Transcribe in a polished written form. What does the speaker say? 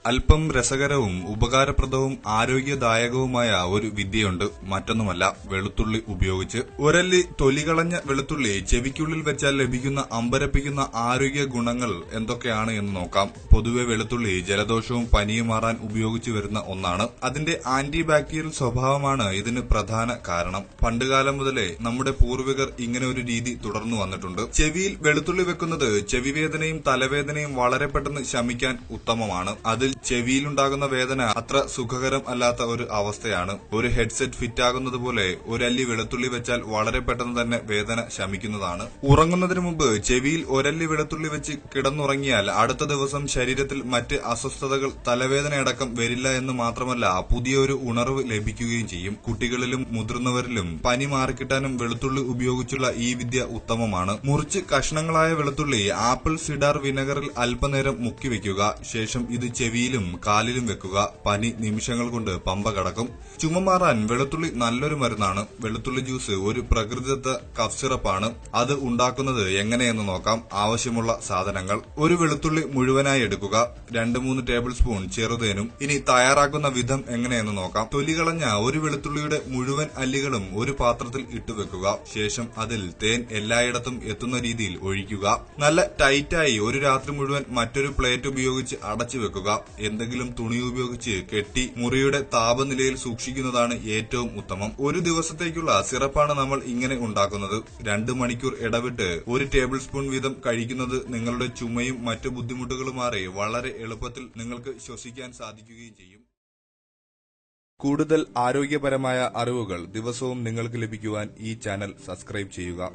അല്പം രസകരവും ഉപകാരപ്രദവും ആരോഗ്യദായകവുമായ ഒരു വിദ്യയുണ്ട്. മറ്റൊന്നുമല്ല, വെളുത്തുള്ളി ഉപയോഗിച്ച് ഒരല്ലി തൊലികളഞ്ഞ വെളുത്തുള്ളി ചെവിക്കുള്ളിൽ വെച്ചാൽ ലഭിക്കുന്ന അമ്പരപ്പിക്കുന്ന ആരോഗ്യ ഗുണങ്ങൾ എന്തൊക്കെയാണ് എന്ന് നോക്കാം. പൊതുവെ വെളുത്തുള്ളി ജലദോഷവും പനിയും മാറാൻ ഉപയോഗിച്ചു വരുന്ന ഒന്നാണ്. അതിന്റെ ആന്റി ബാക്ടീരിയൽ സ്വഭാവമാണ് ഇതിന് പ്രധാന കാരണം. പണ്ടുകാലം മുതലേ നമ്മുടെ പൂർവികർ ഇങ്ങനെ ഒരു രീതി തുടർന്നു വന്നിട്ടുണ്ട്. ചെവിയിൽ വെളുത്തുള്ളി വെക്കുന്നത് ചെവിവേദനയും തലവേദനയും വളരെ പെട്ടെന്ന് ശമിക്കാൻ ഉത്തമമാണ്. അതിൽ ചെവിയിലുണ്ടാകുന്ന വേദന അത്ര സുഖകരം അല്ലാത്ത ഒരു അവസ്ഥയാണ്. ഒരു ഹെഡ്സെറ്റ് ഫിറ്റ് ആകുന്നത് പോലെ ഒരല്ലി വെളുത്തുള്ളി വെച്ചാൽ വളരെ പെട്ടെന്ന് തന്നെ വേദന ശമിക്കുന്നതാണ്. ഉറങ്ങുന്നതിന് മുമ്പ് ചെവിയിൽ ഒരല്ലി വെളുത്തുള്ളി വെച്ച് കിടന്നുറങ്ങിയാൽ അടുത്ത ദിവസം ശരീരത്തിൽ മറ്റ് അസ്വസ്ഥതകൾ തലവേദനയടക്കം വരില്ല എന്ന് മാത്രമല്ല, പുതിയൊരു ഉണർവ് ലഭിക്കുകയും ചെയ്യും. കുട്ടികളിലും മുതിർന്നവരിലും പനി മാറിക്കിട്ടാനും വെളുത്തുള്ളി ഉപയോഗിച്ചുള്ള ഈ വിദ്യ ഉത്തമമാണ്. മുറിച്ച് കഷ്ണങ്ങളായ വെളുത്തുള്ളി ആപ്പിൾ സിഡാർ വിനെഗറിൽ അല്പനേരം മുക്കി വെക്കുക. ശേഷം ഇത് ചെവിയിലും കാലിലും വെക്കുക. പനി നിമിഷങ്ങൾ കൊണ്ട് പമ്പ കടക്കും. ചുമ മാറാൻ വെളുത്തുള്ളി നല്ലൊരു മരുന്നാണ്. വെളുത്തുള്ളി ജ്യൂസ് ഒരു പ്രകൃതിദത്ത കഫ് സിറപ്പാണ്. അത് ഉണ്ടാക്കുന്നത് എങ്ങനെയെന്ന് നോക്കാം. ആവശ്യമുള്ള സാധനങ്ങൾ: ഒരു വെളുത്തുള്ളി മുഴുവനായി എടുക്കുക, 2-3 ടേബിൾ സ്പൂൺ ചെറുതേനും. ഇനി തയ്യാറാക്കുന്ന വിധം എങ്ങനെയെന്ന് നോക്കാം. തൊലി കളഞ്ഞ ഒരു വെളുത്തുള്ളിയുടെ മുഴുവൻ അല്ലികളും ഒരു പാത്രത്തിൽ ഇട്ടുവെക്കുക. ശേഷം അതിൽ തേൻ എല്ലായിടത്തും എത്തുന്ന രീതിയിൽ ഒഴിക്കുക. നല്ല ടൈറ്റായി ഒരു രാത്രി മുഴുവൻ മറ്റൊരു പ്ലേറ്റ് ഉപയോഗിച്ച് അടച്ചു വെക്കുക. എന്തെങ്കിലും തുണി ഉപയോഗിച്ച് കെട്ടി മുറിയുടെ താപനിലയിൽ സൂക്ഷിക്കുന്നതാണ് ഏറ്റവും ഉത്തമം. ഒരു ദിവസത്തേക്കുള്ള സിറപ്പാണ് നമ്മൾ ഇങ്ങനെ ഉണ്ടാക്കുന്നത്. 2 മണിക്കൂർ ഇടവിട്ട് 1 ടേബിൾ സ്പൂൺ വീതം കഴിക്കുന്നത് നിങ്ങളുടെ ചുമയും മറ്റു ബുദ്ധിമുട്ടുകളും മാറി വളരെ എളുപ്പത്തിൽ നിങ്ങൾക്ക് ശ്വസിക്കാൻ സാധിക്കുകയും ചെയ്യും. കൂടുതൽ ആരോഗ്യപരമായ അറിവുകൾ ദിവസവും നിങ്ങൾക്ക് ലഭിക്കുവാൻ ഈ ചാനൽ സബ്സ്ക്രൈബ് ചെയ്യുക.